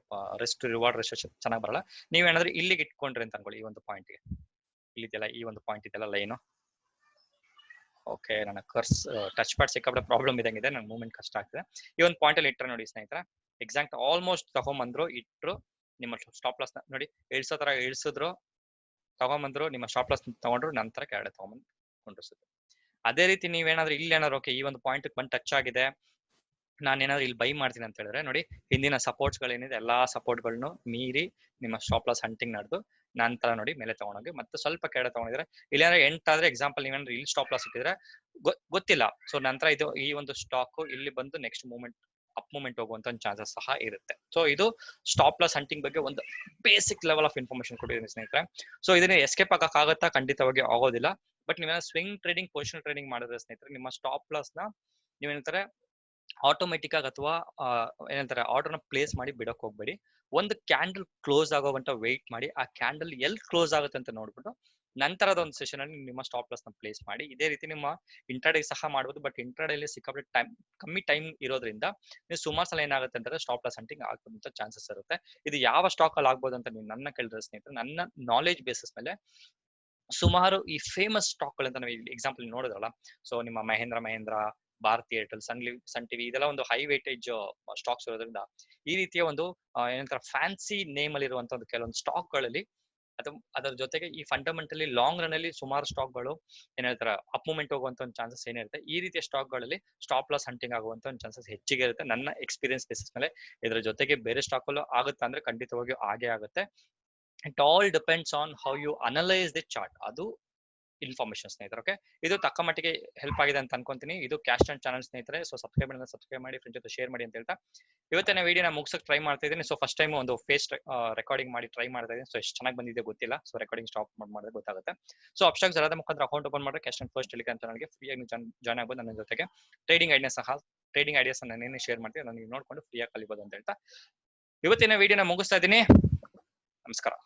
ರೆಸ್ಟ್ ರಿವಾರ್ಡ್ ರೆಸ್ಟ್ ಚೆನ್ನಾಗಿ ಬರಲ್ಲ, ನೀವೇನಾದ್ರೂ ಇಲ್ಲಿಗೆ ಇಟ್ಕೊಂಡ್ರಿ ಅಂತ ಅನ್ಕೊಳ್ಳಿ, ಈ ಒಂದು ಪಾಯಿಂಟ್ಗೆ ಇಲ್ಲಿದೆಯಲ್ಲ, ಈ ಒಂದು ಪಾಯಿಂಟ್ ಇದೆಲ್ಲ ಲೈನು. ಓಕೆ, ನನ್ನ ಕರ್ಸ್ ಟಚ್ ಪ್ಯಾಡ್ ಸಿಕ್ಕಾಪಟ್ಟೆ ಪ್ರಾಬ್ಲಮ್ ಇದಂಗಿದೆ, ನನ್ನ ಮೂವ್ಮೆಂಟ್ ಕಷ್ಟ ಆಗ್ತದೆ. ಈ ಒಂದು ಪಾಯಿಂಟ್ ಅಲ್ಲಿ ಇಟ್ಟರೆ ನೋಡಿ ಸ್ನೇಹಿತರೆ, ಎಕ್ಸಾಕ್ಟ್ ಆಲ್ಮೋಸ್ಟ್ ತಗೊಂಬಂದ್ರು, ಇಟ್ರು, ನಿಮ್ಮ ಸ್ಟಾಪ್ ಲಾಸ್ ನೋಡಿ ಇಳಿಸೋ ತರ ಇಳಿಸಿದ್ರು, ತಗೊಂಬಂದ್ರು, ನಿಮ್ಮ ಸ್ಟಾಪ್ ಲಾಸ್ ತಗೊಂಡ್ರು, ನಂತರ ಕೆಳಗಡೆ ತಗೊಂಬಂದು ಕೊಂಡಿಸಿದ್ರು. ಅದೇ ರೀತಿ ನೀವೇನಾದ್ರೂ ಇಲ್ಲಿ ಏನಾದ್ರು ಓಕೆ ಈ ಒಂದು ಪಾಯಿಂಟ್ ಬಂದು ಟಚ್ ಆಗಿದೆ, ನಾನೇನಾದ್ರು ಇಲ್ಲಿ ಬೈ ಮಾಡ್ತೀನಿ ಅಂತ ಹೇಳಿದ್ರೆ ನೋಡಿ, ಹಿಂದಿನ ಸಪೋರ್ಟ್ಸ್ ಗಳೇನಿದೆ ಎಲ್ಲಾ ಸಪೋರ್ಟ್ಗಳನ್ನು ಮೀರಿ ನಿಮ್ಮ ಸ್ಟಾಪ್ ಲಾಸ್ ಹಂಟಿಂಗ್ ನಡೆದು ನಂತರ ನೋಡಿ ಮೇಲೆ ತಗೊಂಡೋಗಿ ಮತ್ತೆ ಸ್ವಲ್ಪ ಕೆಳಗೆ ತಗೊಂಡಿದ್ರೆ, ಇಲ್ಲಾಂದ್ರೆ ಎಂಟಾದ್ರೆ ಎಕ್ಸಾಂಪಲ್ ನೀವೇನಾದ್ರು ಇಲ್ಲಿ ಸ್ಟಾಪ್ ಲಾಸ್ ಇಟ್ಟಿದ್ರೆ ಗೊತ್ತಿಲ್ಲ, ಸೊ ನಂತರ ಇದು ಈ ಒಂದು ಸ್ಟಾಕ್ ಇಲ್ಲಿ ಬಂದು ನೆಕ್ಸ್ಟ್ ಮೂವ್ಮೆಂಟ್ ಅಪ್ ಮೂವ್ಮೆಂಟ್ ಹೋಗುವಂತ ಒಂದು ಚಾನ್ಸಸ್ ಸಹ ಇರುತ್ತೆ. ಸೊ ಇದು ಸ್ಟಾಪ್ ಲಾಸ್ ಹಂಟಿಂಗ್ ಬಗ್ಗೆ ಒಂದು ಬೇಸಿಕ್ ಲೆವೆಲ್ ಆಫ್ ಇನ್ಫಾರ್ಮೇಶನ್ ಕೊಟ್ಟಿದ್ದೀನಿ ಸ್ನೇಹಿತರೆ. ಸೊ ಇದನ್ನ ಎಸ್ಕೇಪ್ ಆಗಕ್ಕಾಗತ್ತಾ? ಖಂಡಿತವಾಗಿ ಆಗೋದಿಲ್ಲ. ಬಟ್ ನೀವೇನ ಸ್ವಿಂಗ್ ಟ್ರೇಡಿಂಗ್, ಪೊಸಿಷನ್ ಟ್ರೇಡಿಂಗ್ ಮಾಡಿದ್ರೆ ಸ್ನೇಹಿತರೆ, ನಿಮ್ಮ ಸ್ಟಾಪ್ ಲಾಸ್ ನ ನೀವೇನಂತಾರೆ ಆಟೋಮೆಟಿಕ್ ಆಗಿ ಅಥವಾ ಏನಂತಾರೆ ಆರ್ಡರ್ನ ಪ್ಲೇಸ್ ಮಾಡಿ ಬಿಡಕ್ ಹೋಗ್ಬೇಡಿ. ಒಂದು ಕ್ಯಾಂಡಲ್ ಕ್ಲೋಸ್ ಆಗೋ ಗಂಟ ವೆಯ್ಟ್ ಮಾಡಿ, ಆ ಕ್ಯಾಂಡಲ್ ಎಲ್ಲಿ ಕ್ಲೋಸ್ ಆಗುತ್ತೆ ಅಂತ ನೋಡ್ಬಿಟ್ಟು ನಂತರದ ಒಂದು ಸೆಷನ್ ಅಲ್ಲಿ ನಿಮ್ಮ ಸ್ಟಾಪ್ ಲಾಸ್ ನ ಪ್ಲೇಸ್ ಮಾಡಿ. ಇದೇ ರೀತಿ ನಿಮ್ಮ ಇಂಟ್ರಾಡೇ ಸಹ ಮಾಡಬಹುದು. ಬಟ್ ಇಂಟ್ರಾಡೇಲಿ ಸಿಕ್ಕಾಪಟ್ಟೆ ಟೈಮ್ ಕಮ್ಮಿ ಟೈಮ್ ಇರೋದ್ರಿಂದ ನೀವು ಸುಮಾರು ಸಲ ಏನಾಗುತ್ತೆ ಅಂತಂದ್ರೆ ಸ್ಟಾಪ್ ಲಾಸ್ ಹಂಟಿಂಗ್ ಆಗುವಂತ ಚಾನ್ಸಸ್ ಇರುತ್ತೆ. ಇದು ಯಾವ ಸ್ಟಾಕ್ ಅಲ್ಲಿ ಆಗ್ಬೋದು ಅಂತ ನೀವು ನನ್ನ ಕೇಳಿದ್ರೆ ಸ್ನೇಹಿತರೆ, ನನ್ನ ನಾಲೆಜ್ ಬೇಸಿಸ್ ಮೇಲೆ ಸುಮಾರು ಈ ಫೇಮಸ್ ಸ್ಟಾಕ್ ಗಳಂತ ನಾವು ಎಕ್ಸಾಂಪಲ್ ನೋಡಿದ್ರಲ್ಲ, ಸೊ ನಿಮ್ಮ ಮಹೇಂದ್ರ, ಭಾರತಿ ಏರ್ಟೆಲ್, ಸನ್ ಟಿವಿ, ಇದೆಲ್ಲ ಒಂದು ಹೈ ವೇಟೇಜ್ ಸ್ಟಾಕ್ಸ್ ಇರೋದ್ರಿಂದ ಈ ರೀತಿಯ ಒಂದು ಏನಂತಾರೆ ಫ್ಯಾನ್ಸಿ ನೇಮ್ ಅಲ್ಲಿ ಇರುವಂತ ಒಂದು ಕೆಲವೊಂದು ಸ್ಟಾಕ್ ಗಳಲ್ಲಿ ಅದರ ಜೊತೆಗೆ ಈ ಫಂಡಮೆಂಟಲಿ ಲಾಂಗ್ ರನ್ ಅಲ್ಲಿ ಸುಮಾರು ಸ್ಟಾಕ್ ಗಳು ಏನ್ ಹೇಳ್ತಾರೆ ಅಪ್ ಮೂವ್ಮೆಂಟ್ ಹೋಗುವಂತ ಒಂದು ಚಾನ್ಸಸ್ ಏನಿರುತ್ತೆ, ಈ ರೀತಿಯ ಸ್ಟಾಕ್ ಗಳಲ್ಲಿ ಸ್ಟಾಪ್ ಲಾಸ್ ಹಂಟಿಂಗ್ ಆಗುವಂತ ಒಂದು ಚಾನ್ಸಸ್ ಹೆಚ್ಚಿಗೆ ಇರುತ್ತೆ ನನ್ನ ಎಕ್ಸ್ಪೀರಿಯನ್ಸ್ ಬೇಸಿಸ್ ಮೇಲೆ. ಇದರ ಜೊತೆಗೆ ಬೇರೆ ಸ್ಟಾಕ್ ಅಲ್ಲೂ ಆಗುತ್ತೆ ಅಂದ್ರೆ ಖಂಡಿತವಾಗಿಯೂ ಆಗೇ ಆಗುತ್ತೆ. It all depends on how you analyse the chart, ಅದು ಇನ್ಫಾರ್ಮೇಶನ್ ಸ್ನೇಹಿತರೆ. ಓಕೆ, ಇದು ತಕ್ಕ ಮಟ್ಟಿಗೆ ಹೆಲ್ಪ್ ಆಗಿದೆ ಅಂತ ಅನ್ಕೊಂತೀನಿ. ಇದು ಕ್ಯಾಶ್ ಅಂಡ್ ಚಾನಲ್ ಸ್ನೇಹಿತರೆ. ಸೊ ಸಬ್ಸ್ಕ್ರೈಬ್ ಮಾಡಿ, ಫ್ರೆಂಡ್ ಜೊತೆ ಶೇರ್ ಮಾಡಿ ಅಂತ ಹೇಳ್ತಾ ಇವತ್ತಿನ ವಿಡಿಯೋನ ಮುಗಿಸಕ್ಕೆ ಟ್ರೈ ಮಾಡ್ತಾ ಇದ್ದೀನಿ. ಸೊ ಫಸ್ಟ್ ಟೈಮ್ ಒಂದು ಫೇಸ್ ರೆಕಾರ್ಡಿಂಗ್ ಮಾಡಿ ಟ್ರೈ ಮಾಡ್ತಾ ಇದ್ದೀನಿ. ಸೊ ಎಷ್ಟು ಚೆನ್ನಾಗಿ ಬಂದಿದೆ ಗೊತ್ತಿಲ್ಲ, ಸೊ ರೆಕಾರ್ಡಿಂಗ್ ಸ್ಟಾಪ್ ಮಾಡಿದ್ರೆ ಗೊತ್ತಾಗುತ್ತೆ. ಸೊ ಅಬ್ಸ್ಟ್ರಾಕ್ಟ್ ಜರಾದ ಮುಖಾಂತರ ಅಕೌಂಟ್ ಓಪನ್ ಮಾಡಿದ್ರೆ ಕ್ಯಾಶ್ ಅಂಡ್ ಫಸ್ಟ್ ಟೆಲಿಗ್ರಾಮ್ ಚಾನಲ್ಗೆ ಫ್ರೀಯಾಗಿ ಜಾಯ್ನ್ ಆಗ್ಬೋದು. ನನ್ನ ಜೊತೆಗೆ ಟ್ರೇಡಿಂಗ್ ಐಡಿಯಾಸ್ ನಾನೇನು ಶೇರ್ ಮಾಡ್ತೀನಿ ನನಗೆ ನೋಡ್ಕೊಂಡು ಫ್ರೀಯಾಗಿ ಕಲಿಬೋದು ಅಂತ ಹೇಳ್ತಾ ಇವತ್ತಿನ ವಿಡಿಯೋನ ಮುಗಿಸ್ತಾ ಇದ್ದೀನಿ. ನಮಸ್ಕಾರ.